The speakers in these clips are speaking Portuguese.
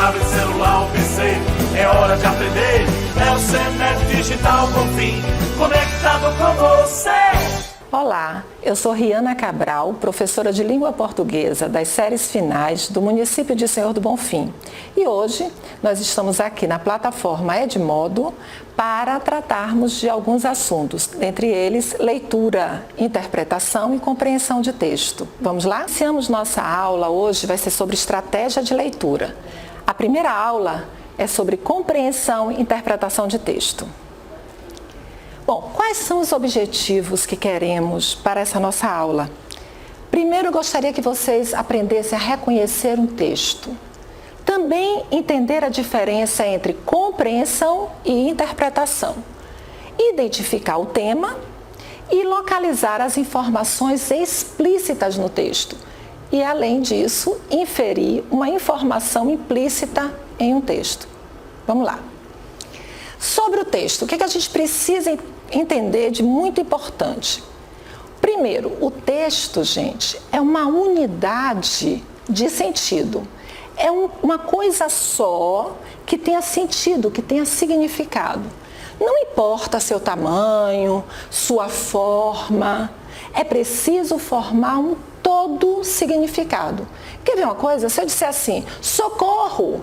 tablet, celular ou PC. É hora de aprender, é o CEMED Digital Bonfim, conectado com você. Olá, eu sou Riana Cabral, professora de língua portuguesa das séries finais do município de Senhor do Bonfim. E hoje nós estamos aqui na plataforma Edmodo para tratarmos de alguns assuntos, dentre eles leitura, interpretação e compreensão de texto. Vamos lá? Iniciamos nossa aula hoje, vai ser sobre estratégia de leitura. A primeira aula é sobre compreensão e interpretação de texto. Bom, quais são os objetivos que queremos para essa nossa aula? Primeiro, eu gostaria que vocês aprendessem a reconhecer um texto. Também entender a diferença entre compreensão e interpretação. Identificar o tema e localizar as informações explícitas no texto. E, além disso, inferir uma informação implícita em um texto. Vamos lá. Sobre o texto, o que a gente precisa entender de muito importante? Primeiro, o texto, gente, é uma unidade de sentido. É uma coisa só que tenha sentido, que tenha significado. Não importa seu tamanho, sua forma, é preciso formar um todo significado. Quer ver uma coisa? Se eu disser assim, socorro,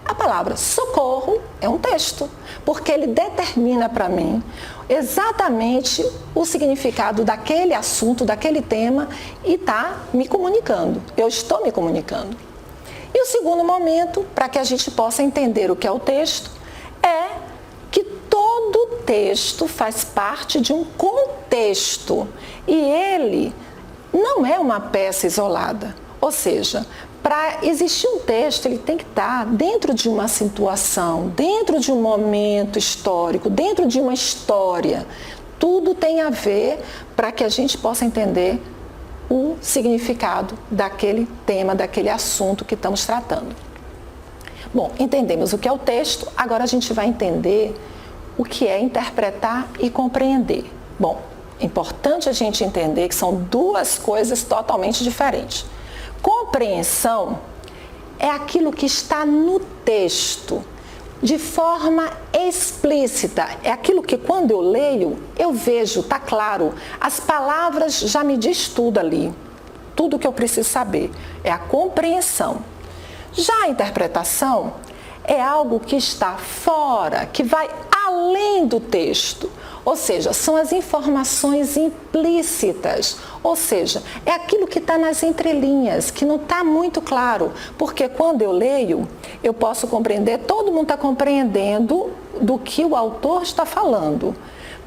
a palavra socorro é um texto, porque ele determina para mim exatamente o significado daquele assunto, daquele tema e está me comunicando. Eu estou me comunicando. E o segundo momento, para que a gente possa entender o que é o texto, é que todo texto faz parte de um contexto e ele não é uma peça isolada. Ou seja, para existir um texto, ele tem que estar dentro de uma situação, dentro de um momento histórico, dentro de uma história. Tudo tem a ver para que a gente possa entender o significado daquele tema, daquele assunto que estamos tratando. Bom, entendemos o que é o texto, agora a gente vai entender o que é interpretar e compreender. Bom, é importante a gente entender que são duas coisas totalmente diferentes. Compreensão é aquilo que está no texto, de forma explícita. É aquilo que quando eu leio, eu vejo, está claro. As palavras já me diz tudo ali, tudo que eu preciso saber. É a compreensão. Já a interpretação é algo que está fora, que vai além do texto. Ou seja, são as informações implícitas, ou seja, é aquilo que está nas entrelinhas, que não está muito claro, porque quando eu leio, eu posso compreender, todo mundo está compreendendo do que o autor está falando,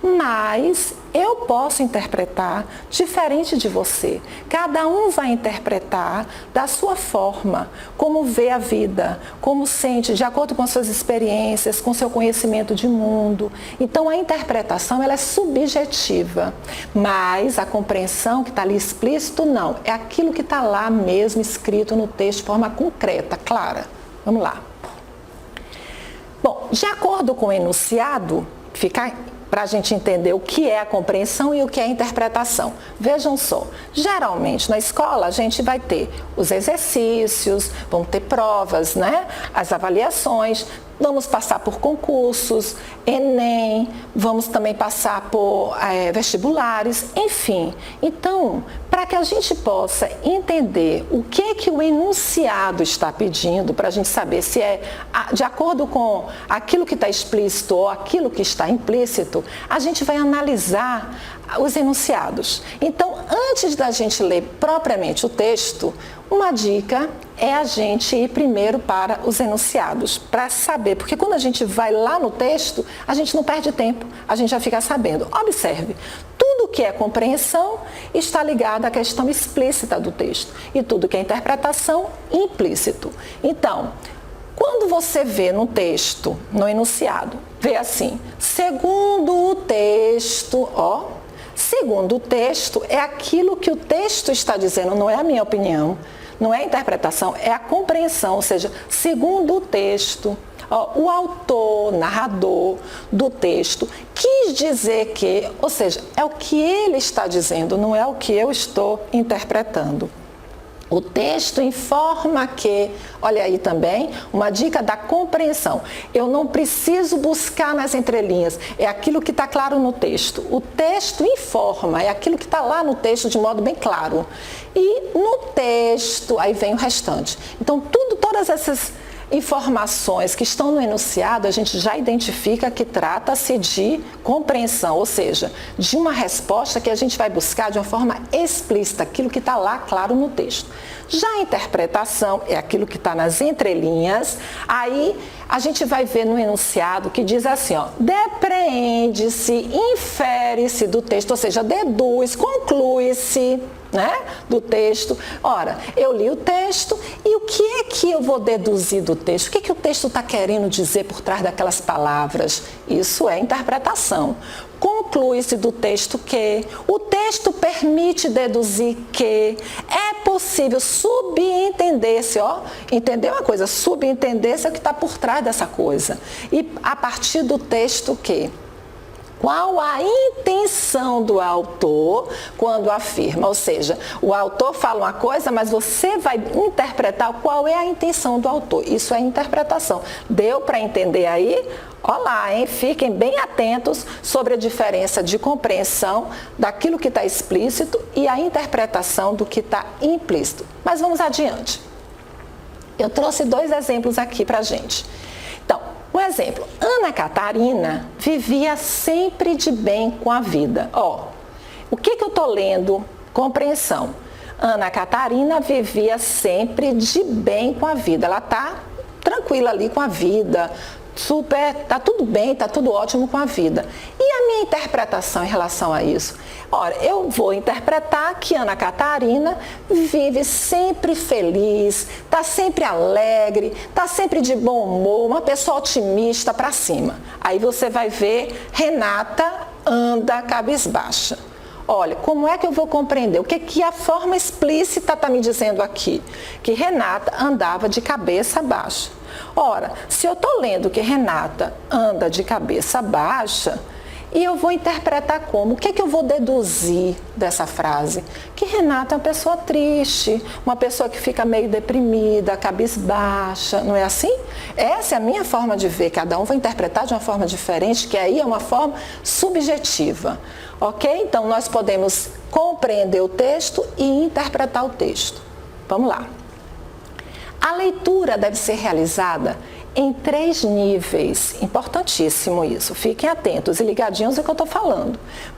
mas eu posso interpretar diferente de você. Cada um vai interpretar da sua forma, como vê a vida, como sente, de acordo com as suas experiências, com seu conhecimento de mundo. Então, a interpretação ela é subjetiva, mas a compreensão que está ali explícito, não. É aquilo que está lá mesmo, escrito no texto, de forma concreta, clara. Vamos lá. Bom, de acordo com o enunciado, para a gente entender o que é a compreensão e o que é a interpretação. Vejam só, geralmente na escola a gente vai ter os exercícios, vão ter provas, né? As avaliações, vamos passar por concursos, Enem, vamos também passar por vestibulares, enfim. Então, para que a gente possa entender o que o enunciado está pedindo, para a gente saber se é de acordo com aquilo que está explícito ou aquilo que está implícito, a gente vai analisar os enunciados. Então, antes da gente ler propriamente o texto, uma dica é a gente ir primeiro para os enunciados, para saber, porque quando a gente vai lá no texto, a gente não perde tempo, a gente já fica sabendo. Observe, tudo que é compreensão está ligado à questão explícita do texto e tudo que é interpretação, implícito. Então, quando você vê no texto, no enunciado, vê assim, segundo o texto, segundo o texto é aquilo que o texto está dizendo, não é a minha opinião, não é a interpretação, é a compreensão, ou seja, segundo o texto, o autor, narrador do texto quis dizer que, ou seja, é o que ele está dizendo, não é o que eu estou interpretando. O texto informa que, olha aí também, uma dica da compreensão. Eu não preciso buscar nas entrelinhas, é aquilo que está claro no texto. O texto informa, é aquilo que está lá no texto de modo bem claro. E no texto, aí vem o restante. Então, todas essas informações que estão no enunciado, a gente já identifica que trata-se de compreensão, ou seja, de uma resposta que a gente vai buscar de uma forma explícita, aquilo que está lá claro no texto. Já a interpretação é aquilo que está nas entrelinhas, aí a gente vai ver no enunciado que diz assim, ó, depreende-se, infere-se do texto, ou seja, deduz, conclui-se, né, do texto. Ora, eu li o texto e o que é que eu vou deduzir do texto? O que é que o texto está querendo dizer por trás daquelas palavras? Isso é interpretação. Conclui-se do texto que, o texto permite deduzir que, é possível subentender-se, ó, entender uma coisa, subentender-se é o que está por trás dessa coisa. E a partir do texto que? Qual a intenção do autor quando afirma? Ou seja, o autor fala uma coisa, mas você vai interpretar qual é a intenção do autor. Isso é interpretação. Deu para entender aí? Olá, hein? Fiquem bem atentos sobre a diferença de compreensão daquilo que está explícito e a interpretação do que está implícito. Mas vamos adiante. Eu trouxe 2 exemplos aqui para a gente. Então, um exemplo, Ana Catarina vivia sempre de bem com a vida. Ó, o que eu estou lendo? Compreensão. Ana Catarina vivia sempre de bem com a vida. Ela está tranquila ali com a vida, tá tudo bem, tá tudo ótimo com a vida. E a minha interpretação em relação a isso? Ora, eu vou interpretar que Ana Catarina vive sempre feliz, tá sempre alegre, tá sempre de bom humor, uma pessoa otimista para cima. Aí você vai ver Renata anda cabisbaixa. Olha, como é que eu vou compreender? O que a forma explícita está me dizendo aqui? Que Renata andava de cabeça baixa. Ora, se eu estou lendo que Renata anda de cabeça baixa, e eu vou interpretar como? O que eu vou deduzir dessa frase? Que Renata é uma pessoa triste, uma pessoa que fica meio deprimida, cabisbaixa, não é assim? Essa é a minha forma de ver, cada um vai interpretar de uma forma diferente, que aí é uma forma subjetiva, ok? Então, nós podemos compreender o texto e interpretar o texto. Vamos lá. A leitura deve ser realizada em 3 níveis, importantíssimo isso, fiquem atentos e ligadinhos ao que eu estou falando.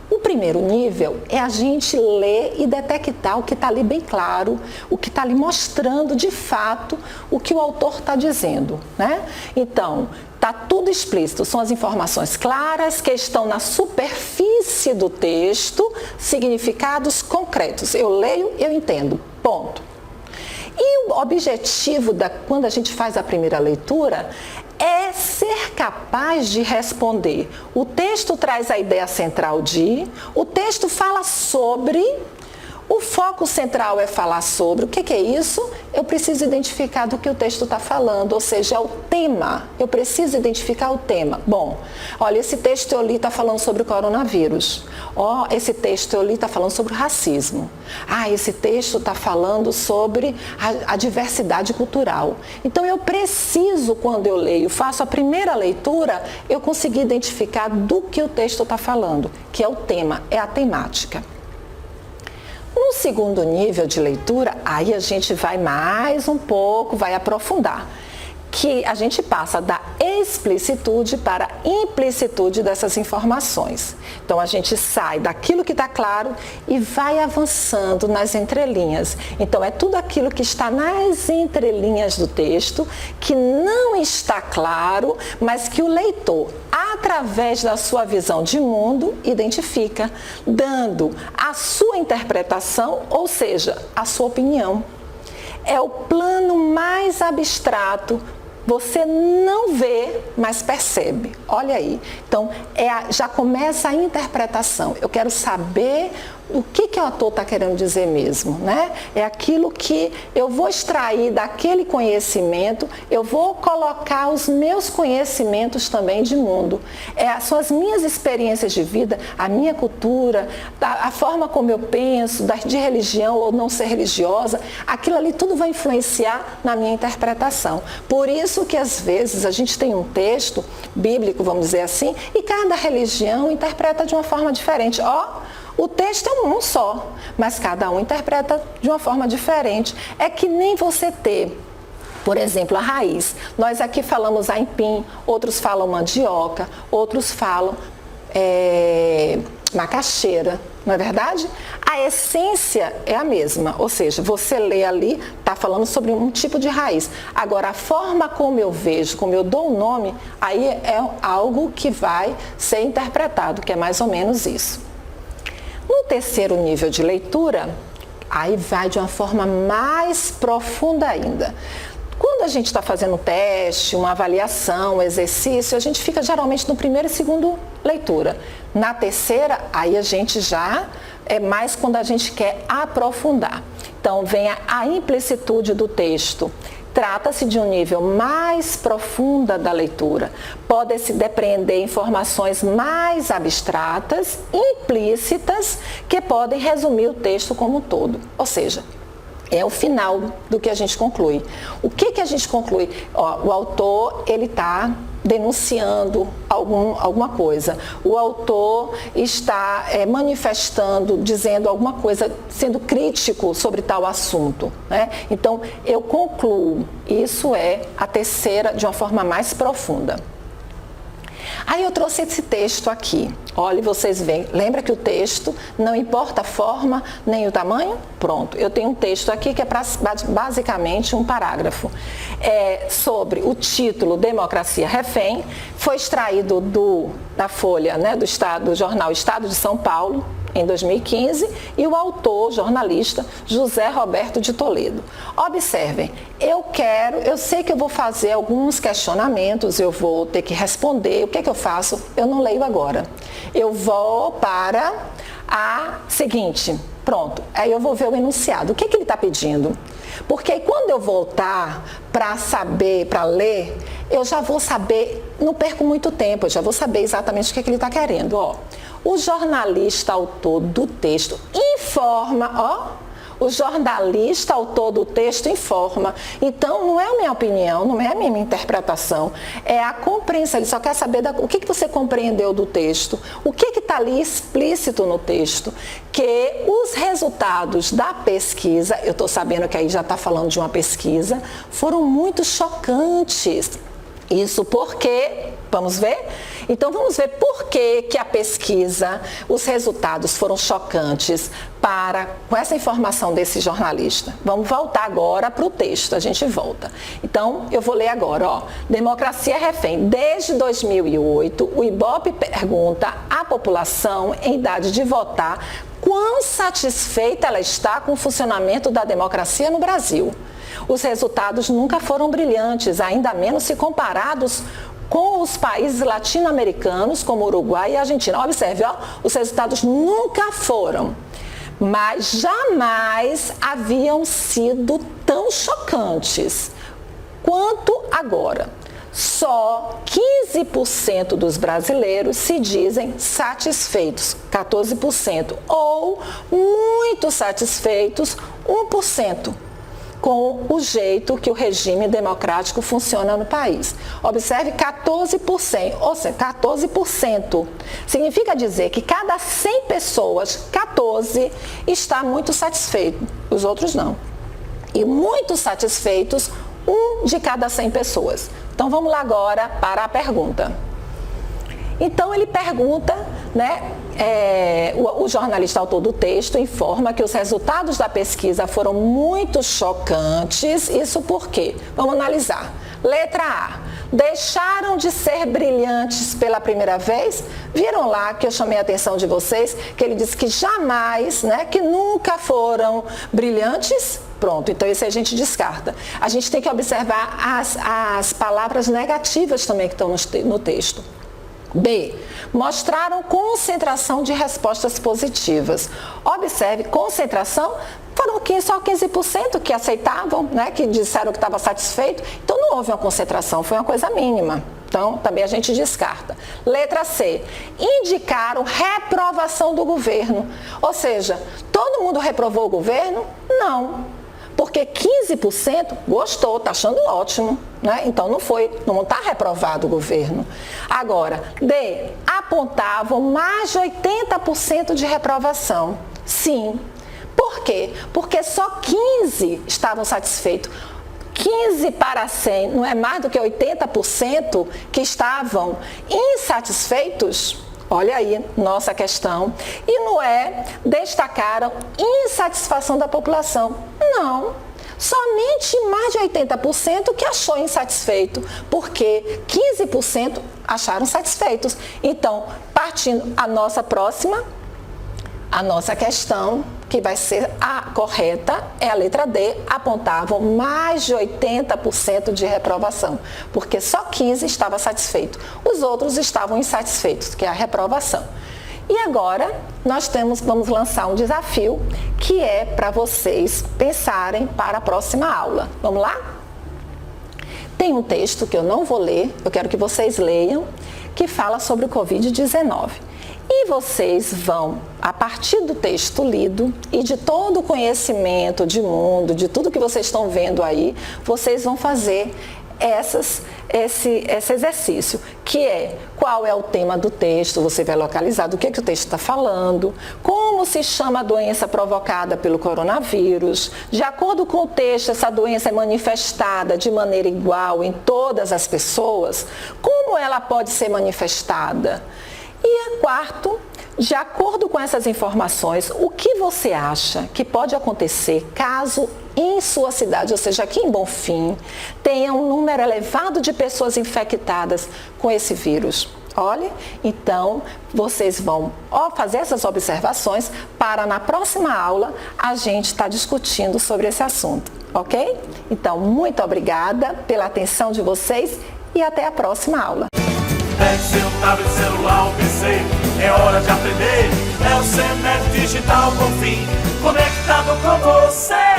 O primeiro nível é a gente ler e detectar o que está ali bem claro, o que está ali mostrando de fato o que o autor está dizendo, né? Então, está tudo explícito, são as informações claras que estão na superfície do texto, significados concretos. Eu leio, eu entendo, ponto. E o objetivo quando a gente faz a primeira leitura é ser capaz de responder. O texto traz a ideia central o texto fala sobre, o foco central é falar sobre. O que é isso? Eu preciso identificar do que o texto está falando, ou seja, é o tema. Eu preciso identificar o tema. Bom, olha, esse texto eu li está falando sobre o coronavírus. Ó, esse texto eu li está falando sobre o racismo. Ah, esse texto está falando sobre a diversidade cultural. Então, eu preciso, quando eu leio, faço a primeira leitura, eu conseguir identificar do que o texto está falando, que é o tema, é a temática. No segundo nível de leitura, aí a gente vai mais um pouco, vai aprofundar, que a gente passa da explicitude para a implicitude dessas informações. Então, a gente sai daquilo que está claro e vai avançando nas entrelinhas. Então, é tudo aquilo que está nas entrelinhas do texto, que não está claro, mas que o leitor, através da sua visão de mundo, identifica, dando a sua interpretação, ou seja, a sua opinião. É o plano mais abstrato. Você não vê, mas percebe. Olha aí. Então, já começa a interpretação. Eu quero saber o que o autor está querendo dizer mesmo, né? É aquilo que eu vou extrair daquele conhecimento, eu vou colocar os meus conhecimentos também de mundo. São as minhas experiências de vida, a minha cultura, a forma como eu penso, de religião ou não ser religiosa, aquilo ali tudo vai influenciar na minha interpretação. Por isso que às vezes a gente tem um texto bíblico, vamos dizer assim, e cada religião interpreta de uma forma diferente. O texto é um só, mas cada um interpreta de uma forma diferente. É que nem você ter, por exemplo, a raiz. Nós aqui falamos aipim, outros falam mandioca, outros falam macaxeira, não é verdade? A essência é a mesma, ou seja, você lê ali, está falando sobre um tipo de raiz. Agora, a forma como eu vejo, como eu dou o nome, aí é algo que vai ser interpretado, que é mais ou menos isso. No terceiro nível de leitura, aí vai de uma forma mais profunda ainda. Quando a gente está fazendo um teste, uma avaliação, um exercício, a gente fica geralmente no primeiro e segundo leitura. Na terceira, aí a gente já é mais quando a gente quer aprofundar. Então, vem a implicitude do texto. Trata-se de um nível mais profunda da leitura. Pode-se depreender informações mais abstratas, implícitas, que podem resumir o texto como um todo. Ou seja, é o final do que a gente conclui. O que a gente conclui? O autor, ele está denunciando alguma coisa. O autor está manifestando, dizendo alguma coisa, sendo crítico sobre tal assunto, né? Então, eu concluo. Isso é a terceira, de uma forma mais profunda. Aí eu trouxe esse texto aqui. Olha, vocês veem, lembra que o texto não importa a forma nem o tamanho? Pronto, eu tenho um texto aqui que é basicamente um parágrafo. Sobre o título Democracia Refém, foi extraído da Folha, né, do jornal Estado de São Paulo, em 2015, e o autor, jornalista, José Roberto de Toledo. Observem, eu sei que eu vou fazer alguns questionamentos, eu vou ter que responder, o que é que eu faço? Eu não leio agora. Eu vou para a seguinte, pronto, aí eu vou ver o enunciado. O que ele está pedindo? Porque aí, quando eu voltar para saber, para ler, eu já vou saber, não perco muito tempo, eu já vou saber exatamente o que ele está querendo. O jornalista autor do texto informa, o jornalista autor do texto informa. Então, não é a minha opinião, não é a minha interpretação, é a compreensão. Ele só quer saber o que você compreendeu do texto, o que está ali explícito no texto, que os resultados da pesquisa, eu estou sabendo que aí já está falando de uma pesquisa, foram muito chocantes. Isso porque, vamos ver? Então, vamos ver por que a pesquisa, os resultados foram chocantes com essa informação desse jornalista. Vamos voltar agora para o texto, a gente volta. Então, eu vou ler agora, Democracia Refém. Desde 2008, o IBOPE pergunta à população em idade de votar quão satisfeita ela está com o funcionamento da democracia no Brasil. Os resultados nunca foram brilhantes, ainda menos se comparados com os países latino-americanos, como Uruguai e Argentina. Observe, os resultados nunca foram, mas jamais haviam sido tão chocantes quanto agora. Só 15% dos brasileiros se dizem satisfeitos, 14%, ou muito satisfeitos, 1%. Com o jeito que o regime democrático funciona no país. Observe, 14%, ou seja, 14%. Significa dizer que cada 100 pessoas, 14 está muito satisfeito, os outros não. E muito satisfeitos, 1 de cada 100 pessoas. Então vamos lá agora para a pergunta. Então ele pergunta, né? O jornalista autor do texto informa que os resultados da pesquisa foram muito chocantes. Isso por quê? Vamos analisar. Letra A. Deixaram de ser brilhantes pela primeira vez? Viram lá que eu chamei a atenção de vocês, que ele disse que jamais, né, que nunca foram brilhantes? Pronto, então isso a gente descarta. A gente tem que observar as palavras negativas também que estão no texto. B. Mostraram concentração de respostas positivas. Observe, concentração, foram só 15% que aceitavam, né, que disseram que estava satisfeito. Então não houve uma concentração, foi uma coisa mínima. Então também a gente descarta. Letra C. Indicaram reprovação do governo. Ou seja, todo mundo reprovou o governo? Não. Porque 15% gostou, está achando ótimo, né? Então não está reprovado o governo. Agora, D, apontavam mais de 80% de reprovação. Sim. Por quê? Porque só 15 estavam satisfeitos. 15 para 100 não é mais do que 80% que estavam insatisfeitos? Olha aí, nossa questão. E no E, destacaram insatisfação da população. Não, somente mais de 80% que achou insatisfeito, porque 15% acharam satisfeitos. Então, partindo a nossa questão, que vai ser a correta, é a letra D, apontavam mais de 80% de reprovação, porque só 15 estava satisfeito. Os outros estavam insatisfeitos, que é a reprovação. E agora vamos lançar um desafio que é para vocês pensarem para a próxima aula. Vamos lá? Tem um texto que eu não vou ler, eu quero que vocês leiam, que fala sobre o Covid-19. E vocês vão, a partir do texto lido e de todo o conhecimento de mundo, de tudo que vocês estão vendo aí, vocês vão fazer esse exercício, que é qual é o tema do texto, você vai localizar do que o texto está falando, como se chama a doença provocada pelo coronavírus, de acordo com o texto, essa doença é manifestada de maneira igual em todas as pessoas, como ela pode ser manifestada? E quarto, de acordo com essas informações, o que você acha que pode acontecer caso em sua cidade, ou seja, aqui em Bonfim, tenha um número elevado de pessoas infectadas com esse vírus? Olha, então vocês vão fazer essas observações para na próxima aula a gente estar discutindo sobre esse assunto, ok? Então, muito obrigada pela atenção de vocês e até a próxima aula. Pegue seu tablet, celular ou PC, é hora de aprender. É o CEMED Digital Bonfim, conectado com você.